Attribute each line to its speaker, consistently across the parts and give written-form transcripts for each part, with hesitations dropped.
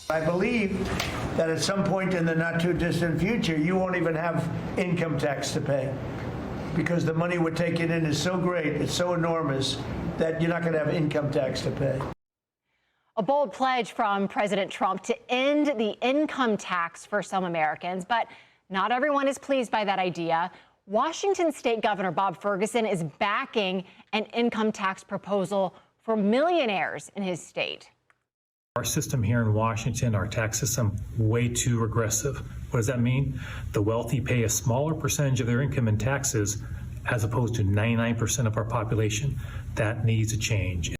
Speaker 1: I believe that at some point in the not too distant future, you won't even have income tax to pay because the money we're taking in is so great, it's so enormous that you're not going to have income tax to pay.
Speaker 2: A bold pledge from President Trump to end the income tax for some Americans, but not everyone is pleased by that idea. Washington State Governor Bob Ferguson is backing an income tax proposal for millionaires in his state.
Speaker 3: Our system here in Washington, our tax system, way too regressive. What does that mean? The wealthy pay a smaller percentage of their income in taxes as opposed to 99% of our population. That needs a change.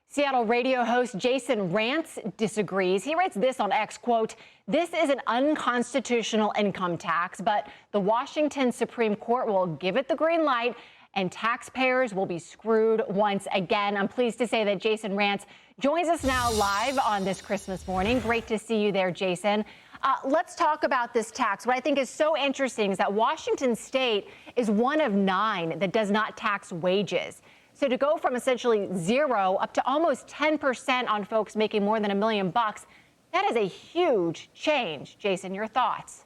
Speaker 2: Seattle radio host Jason Rantz disagrees. He writes this on X, quote, "This is an unconstitutional income tax, but the Washington Supreme Court will give it the green light and taxpayers will be screwed once again." I'm pleased to say that Jason Rantz joins us now live on this Christmas morning. Great to see you there, Jason. Let's talk about this tax. What I think is so interesting is that Washington State is one of 9 that does not tax wages. So to go from essentially 0 up to almost 10% on folks making more than $1 million, that is a huge change. Jason, your thoughts?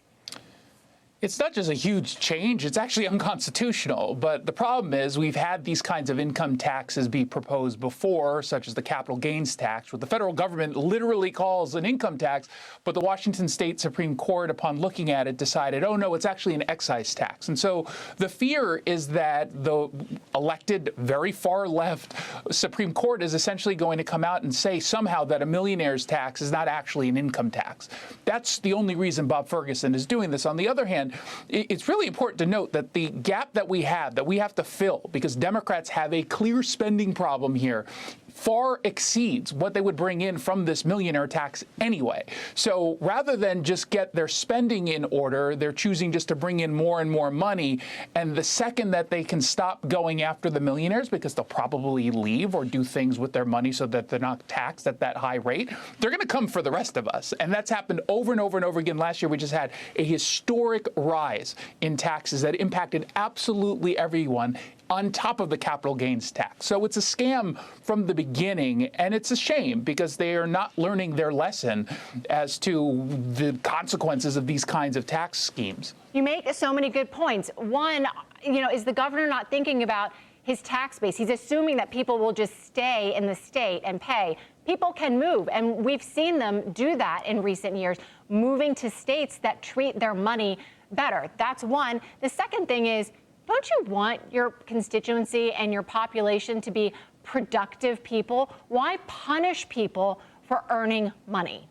Speaker 4: It's not just a huge change, it's actually unconstitutional. But the problem is we've had these kinds of income taxes be proposed before, such as the capital gains tax, what the federal government literally calls an income tax. But the Washington State Supreme Court, upon looking at it, decided, oh, no, it's actually an excise tax. And so the fear is that the elected, very far left Supreme Court is essentially going to come out and say somehow that a millionaire's tax is not actually an income tax. That's the only reason Bob Ferguson is doing this. On the other hand, it's really important to note that the gap that we have to fill, because Democrats have a clear spending problem here, far exceeds what they would bring in from this millionaire tax anyway. So rather than just get their spending in order, they're choosing just to bring in more and more money. And the second that they can stop going after the millionaires, because they'll probably leave or do things with their money so that they're not taxed at that high rate, they're going to come for the rest of us. And that's happened over and over and over again. Last year, we just had a historic rise in taxes that impacted absolutely everyone, on top of the capital gains tax. So it's a scam from the beginning, and it's a shame because they are not learning their lesson as to the consequences of these kinds of tax schemes.
Speaker 2: You make so many good points. One, is the governor not thinking about his tax base? He's assuming that people will just stay in the state and pay. People can move, and we've seen them do that in recent years, moving to states that treat their money better. That's one. The second thing is, don't you want your constituency and your population to be productive people? Why punish people for earning money?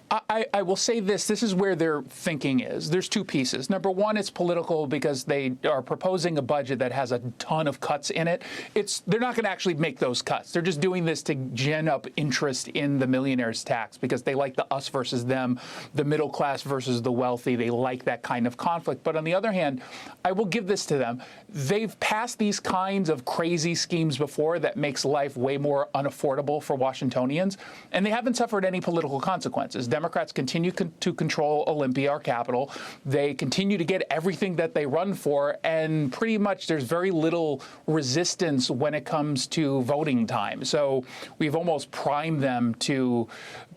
Speaker 4: I will say this is where their thinking is. There's two pieces. Number one, it's political because they are proposing a budget that has a ton of cuts in it. They're not going to actually make those cuts. They're just doing this to gin up interest in the millionaire's tax because they like the us versus them, the middle class versus the wealthy. They like that kind of conflict. But on the other hand, I will give this to them. They've passed these kinds of crazy schemes before that makes life way more unaffordable for Washingtonians, and they haven't suffered any political consequences. Democrats continue to control Olympia, our capital. They continue to get everything that they run for, and pretty much there's very little resistance when it comes to voting time. So we've almost primed them to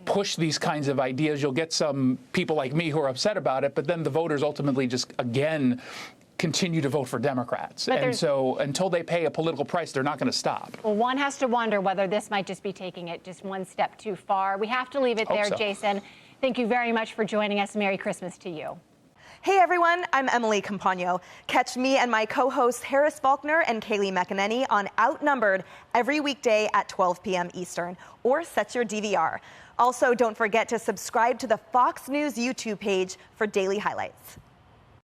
Speaker 4: push these kinds of ideas. You'll get some people like me who are upset about it, but then the voters ultimately just, again, continue to vote for Democrats. And so until they pay a political price, they're not going to stop.
Speaker 2: Well, one has to wonder whether this might just be taking it just one step too far. We have to leave it there, Jason. Thank you very much for joining us. Merry Christmas to you.
Speaker 5: Hey everyone, I'm Emily Campagno. Catch me and my co-hosts Harris Faulkner and Kaylee McEnany on Outnumbered every weekday at 12 p.m. Eastern, or set your DVR. Also, don't forget to subscribe to the Fox News YouTube page for daily highlights.